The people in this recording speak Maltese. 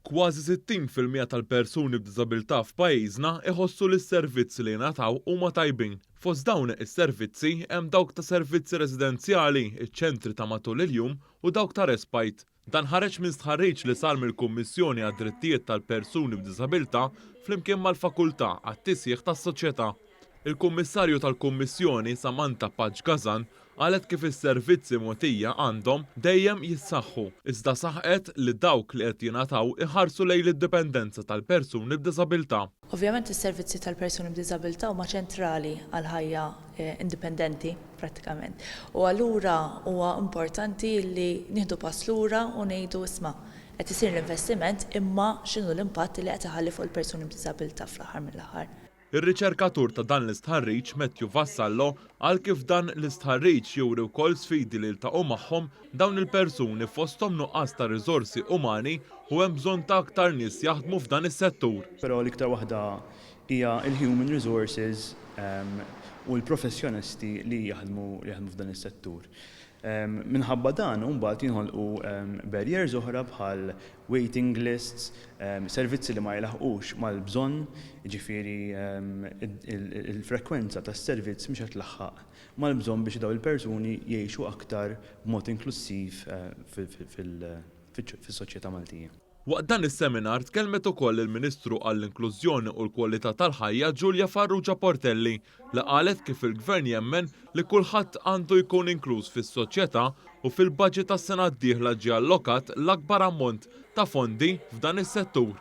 Kważi 60% tal-persuni b'diżabilità f'pajjiżna iħossu li s-servizzi li jingħataw huma tajbin. Fost dawn is-servizzi hemm dawk ta' servizzi residenzjali, iċ-ċentri ta' matul il-jum u dawk ta' respite. Dan ħareġ minn stħarriġ li sar mill-Kummissjoni għad-Drittijiet tal-Persuni b'Diżabilità flimkien mal-Fakultà għat-Tisjieħ tas-Soċjetà. Il-Kummissarju tal-Kummissjoni Samantha Paġ Gazan qalet kif is-servizzi mogħtija għandhom dejjem jissaħħu, iżda saħqet li dawk li qed jingħataw iħarsu lejn id-dipendenza tal-persuni b'diżabilità. Ovvjament is-servizzi tal-persuni b'diżabilità huma ċentrali għal ħajja indipendenti prattikament. U allura huwa importanti li nieħdu pass lura u ngħidu isma' qed isir l-investiment imma x'inhu l-impatt li qed iħalli fuq il-persuni b'diżabilità fl-aħħar mill-aħħar. Ir-riċerkatur ta' dan l-istħarriġ Matthew Vassallo qal kif dan l-istħarriġ juri wkoll sfidi li ltaqgħu magħhom dawn il-persuni fosthom nuqqas ta' riżorsi umani u hemm bżonn ta' aktar nies jaħdmu f'dan is-settur. Però l-iktar waħda hija l-human resources u l-professjonisti li jaħdmu f'dan is-settur. Minħabba dan mbagħad jinħolqu barriers oħra bħal waiting lists, servizzi li ma jilaħqux mal-bżonn, jiġifieri il-frekwenza tas-servizz mhix qed tlaħħaq mal-bżonn biex dawn il-persuni jgħixu aktar b'mod inklusiv fis-soċjetà Maltija. Waqt dan is-seminar tkellmet ukoll il-Ministru għall-Inklużjoni u l-Kwalità tal-Ħajja Giulia Farrugia Portelli li qalet kif il-Gvern jemmen li kulħadd għandu jkun inkluż fis-soċjetà u fil-baġit tas-sena d-dieħla ġie allokat l-akbar ammont ta' fondi f'dan is-settur.